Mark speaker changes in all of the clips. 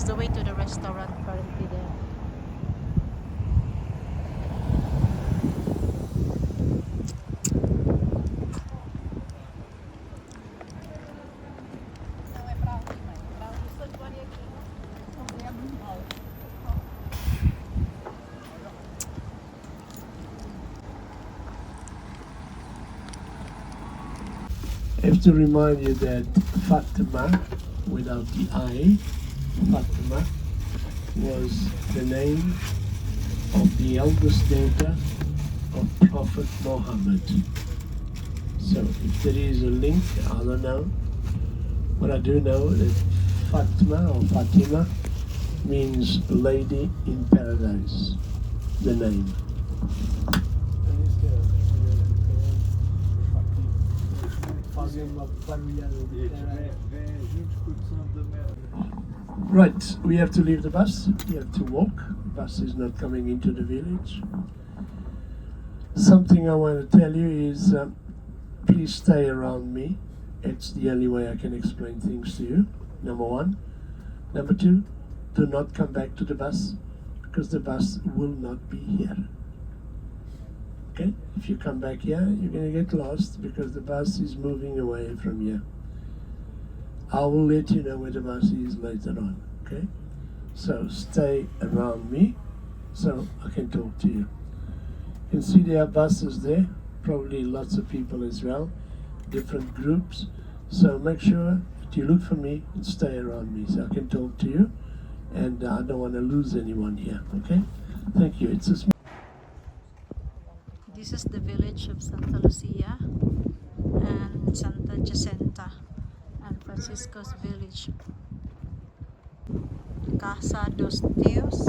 Speaker 1: is the way to the restaurant currently there.
Speaker 2: I have to remind you that Fatima, without the I, Fatima, was the name of the eldest daughter of Prophet Muhammad. So if there is a link, I don't know. But I do know that Fatima or Fatima means lady in paradise, the name. Right, we have to leave the bus, we have to walk. The bus is not coming into the village. Something I want to tell you is please stay around me. It's the only way I can explain things to you, number one. Number two, do not come back to the bus because the bus will not be here. Okay, if you come back here, you're going to get lost because the bus is moving away from here. I will let you know where the bus is later on, okay? So stay around me so I can talk to you. You can see there are buses there, probably lots of people as well, different groups. So make sure that you look for me and stay around me so I can talk to you. And I don't want to lose anyone here, okay? Thank you. It's a small.
Speaker 1: This is the village of Santa Lucia and Santa Jacinta and Francisco's village. Casa dos Tios.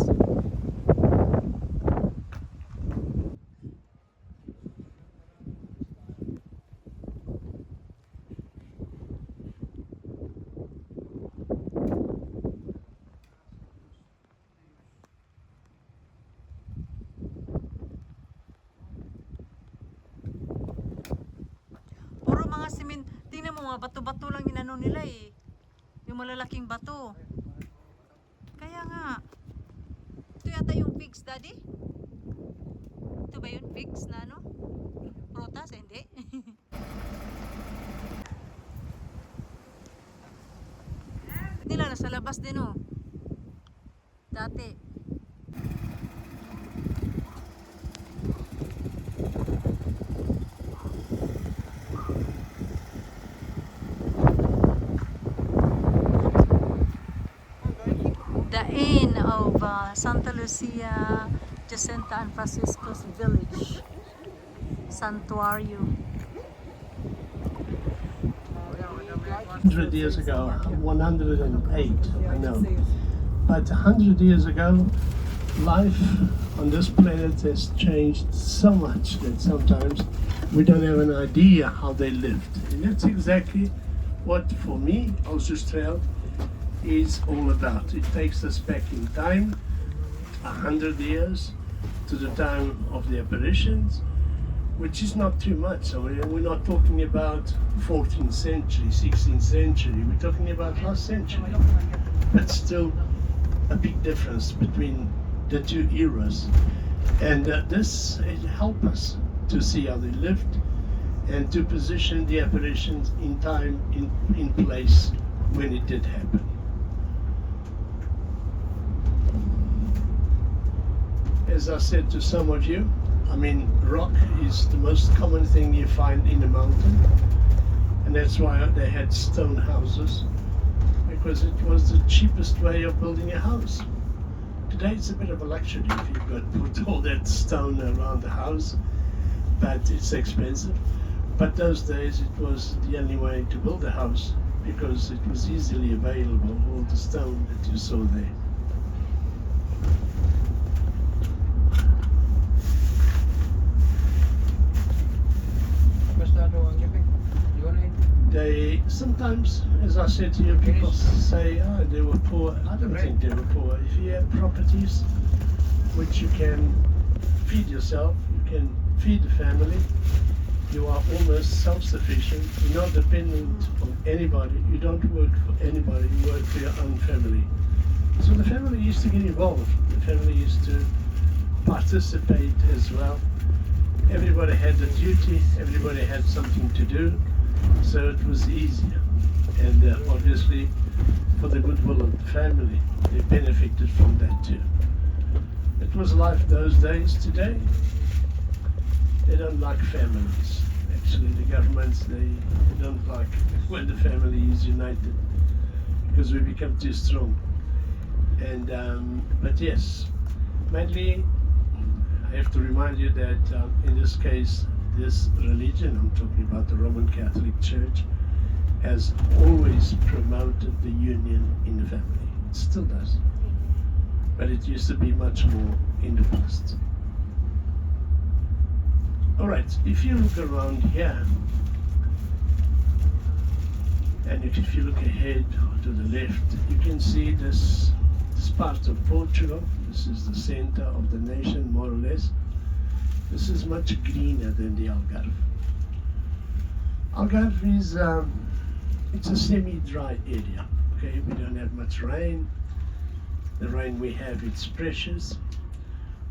Speaker 1: Tingnan mo, mga bato-bato lang inano nila eh. Yung malalaking bato. Kaya nga. Ito yata yung figs, Daddy? Ito ba yung figs na ano? Prutas? Hindi? Nila nasa labas din oh. Dati. The inn of Santa Lucia, Jacinta and Francisco's village. Sanctuary.
Speaker 2: 100 years ago, 108, I know. But 100 years ago, life on this planet has changed so much that sometimes we don't have an idea how they lived. And that's exactly what, for me, Australia is all about. It takes us back in time, 100 years, to the time of the apparitions, which is not too much. So we're not talking about 14th century, 16th century, we're talking about last century. But still a big difference between the two eras. And this helps us to see how they lived and to position the apparitions in time, in place when it did happen. As I said to some of you, I mean, rock is the most common thing you find in a mountain, and that's why they had stone houses, because it was the cheapest way of building a house. Today it's a bit of a luxury if you've got to put all that stone around the house, but it's expensive. But those days it was the only way to build a house, because it was easily available, all the stone that you saw there. They sometimes, as I said to you, people say, oh, they were poor. I don't think they were poor. If you have properties which you can feed yourself, you can feed the family, you are almost self-sufficient. You're not dependent on anybody. You don't work for anybody. You work for your own family. So the family used to get involved. The family used to participate as well. Everybody had a duty, everybody had something to do, so it was easier. And obviously, for the goodwill of the family, they benefited from that too. It was life those days. Today, they don't like families. Actually, the governments, they don't like when the family is united because we become too strong. And but yes, mainly I have to remind you that in this case, this religion, I'm talking about the Roman Catholic Church, has always promoted the union in the family. It still does. But it used to be much more in the past. All right, if you look around here, and if you look ahead to the left, you can see this part of Portugal. This is the center of the nation, more or less. This is much greener than the Algarve. Algarve is it's a semi-dry area. Okay, we don't have much rain. The rain we have, it's precious.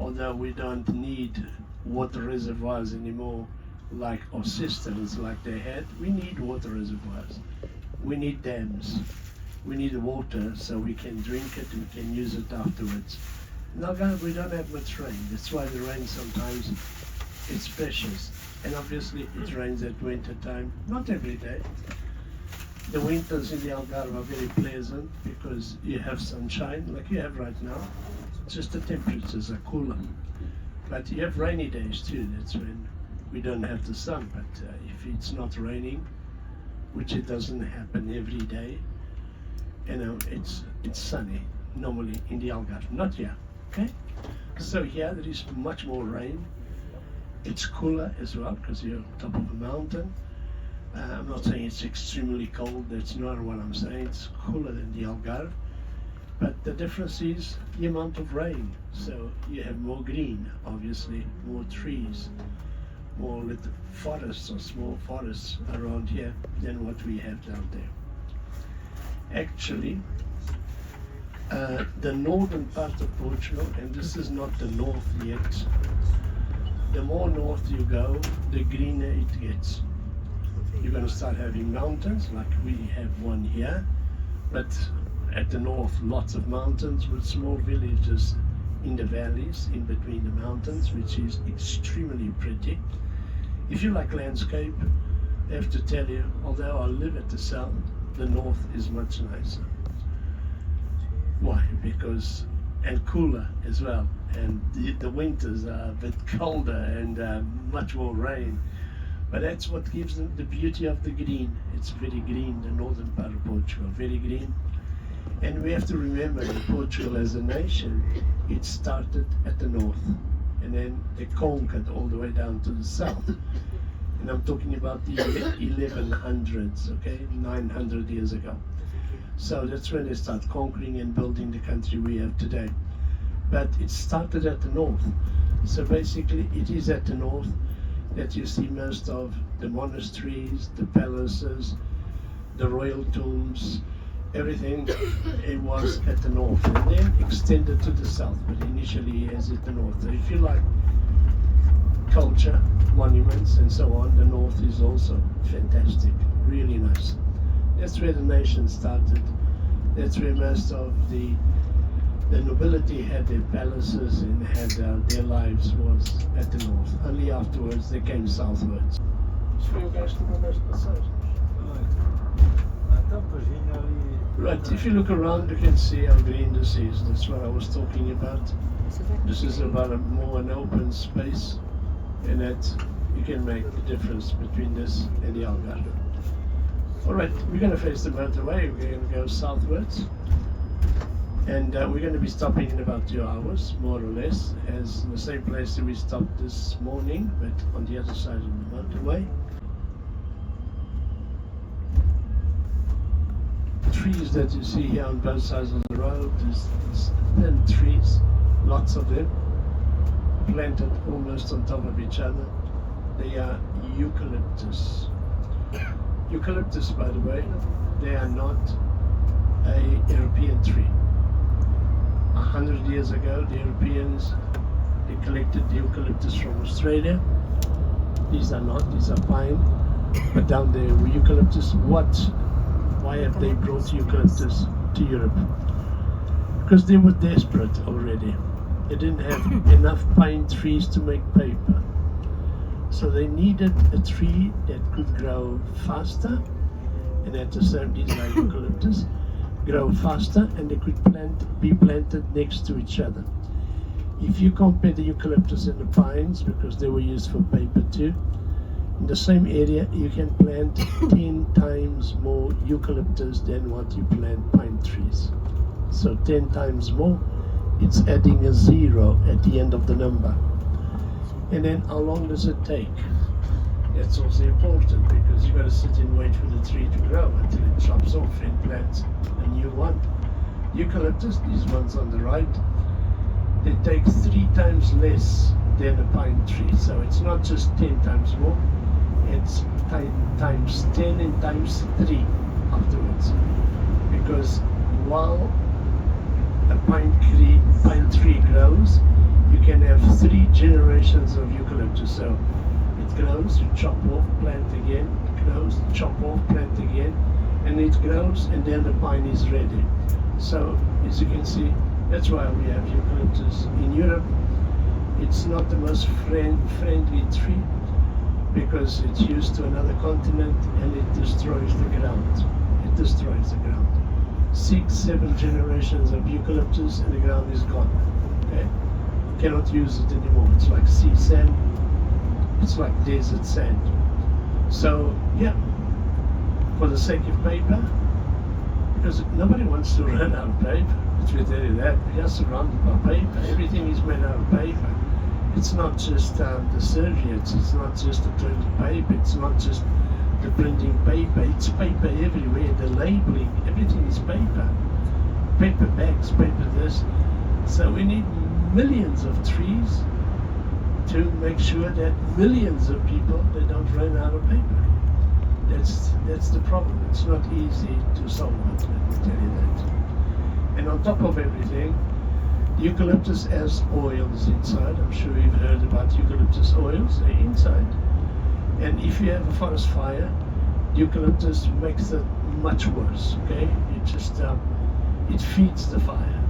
Speaker 2: Although we don't need water reservoirs anymore, like or cisterns like they had. We need water reservoirs. We need dams. We need water so we can drink it, we can use it afterwards. In Algarve, we don't have much rain. That's why the rain sometimes it's precious. And obviously it rains at winter time, not every day. The winters in the Algarve are very pleasant because you have sunshine like you have right now. Just the temperatures are cooler. But you have rainy days too. That's when we don't have the sun. But if it's not raining, which it doesn't happen every day, you know, it's sunny normally in the Algarve, not here. Okay, so here there is much more rain. It's cooler as well because you're on top of a mountain. I'm not saying it's extremely cold. That's not what I'm saying. It's cooler than the Algarve, but the difference is the amount of rain. So you have more green, obviously, more trees, more little forests or small forests around here than what we have down there. Actually, the northern part of Portugal, and this is not the north yet, the more north you go, the greener it gets. You're going to start having mountains, like we have one here, but at the north, lots of mountains with small villages in the valleys, in between the mountains, which is extremely pretty. If you like landscape, I have to tell you, although I live at the south, the north is much nicer. Why? Because, and cooler as well, and the winters are a bit colder and much more rain. But that's what gives them the beauty of the green. It's very green, the northern part of Portugal, very green. And we have to remember that Portugal as a nation, it started at the north, and then they conquered all the way down to the south. And I'm talking about the 1100s, okay, 900 years ago. So that's when they start conquering and building the country we have today. But it started at the north. So basically it is at the north that you see most of the monasteries, the palaces, the royal tombs, everything. It was at the north and then extended to the south, but initially it is at the north. So if you like culture, monuments and so on, the north is also fantastic, really nice. That's where the nation started. That's where most of the nobility had their palaces and had their lives was at the north. Only afterwards they came southwards. Right, if you look around you can see how green this is. That's what I was talking about. This is about an open space, and that you can make the difference between this and the Algarve. Alright, we're going to face the motorway. We're going to go southwards. And we're going to be stopping in about 2 hours, more or less, as the same place that we stopped this morning, but on the other side of the motorway. Trees that you see here on both sides of the road, there's thin trees, lots of them, planted almost on top of each other. They are eucalyptus. Eucalyptus, by the way, they are not a European tree. 100 years ago, the Europeans, they collected the eucalyptus from Australia. These are pine, but down there were eucalyptus. Why have they brought eucalyptus to Europe? Because they were desperate already. They didn't have enough pine trees to make paper. So they needed a tree that could grow faster, and at the same time, these are eucalyptus, grow faster, and they could be planted next to each other. If you compare the eucalyptus and the pines, because they were used for paper too, in the same area you can plant 10 times more eucalyptus than what you plant pine trees. So 10 times more, it's adding a 0 at the end of the number. And then how long does it take? That's also important, because you've got to sit and wait for the tree to grow until it chops off and plants a new one. Eucalyptus, these ones on the right, they take 3 times less than a pine tree. So it's not just 10 times more, it's times 10 and times 3 afterwards. Because while a pine tree grows, you can have 3 generations of eucalyptus. So it grows, you chop off, plant again, it grows, chop off, plant again, and it grows, and then the pine is ready. So as you can see, that's why we have eucalyptus in Europe. It's not the most friendly tree, because it's used to another continent and it destroys the ground. It destroys the ground. 6-7 generations of eucalyptus and the ground is gone. Okay? You cannot use it anymore. It's like sea sand. It's like desert sand. So yeah, for the sake of paper, because nobody wants to run out of paper. Let me tell you that. We are surrounded by paper. Everything is made out of paper. It's not just the serviettes, it's not just the toilet paper, it's not just the printing paper, it's paper everywhere, the labeling, everything is paper. Paper bags, paper this. So we need millions of trees to make sure that millions of people, they don't run out of paper. That's the problem. It's not easy to solve it, let me tell you that. And on top of everything, eucalyptus has oils inside. I'm sure you've heard about eucalyptus oils. They're inside. And if you have a forest fire, eucalyptus makes it much worse, okay? It just, it feeds the fire.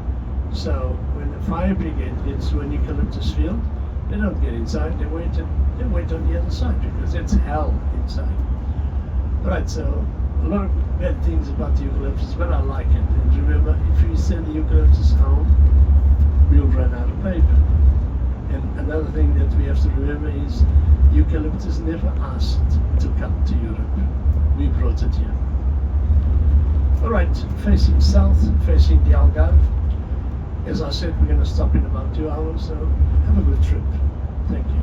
Speaker 2: So when the fire brigade gets to an eucalyptus field, they don't get inside, they wait on the other side, because it's hell inside. Right, so a lot of bad things about the eucalyptus, but I like it. And remember, if we send the eucalyptus home, we'll run out of paper. And another thing that we have to remember is eucalyptus never asked to come to Europe. We brought it here. Alright, facing south, facing the Algarve. As I said, we're going to stop in about 2 hours, so have a good trip. Thank you.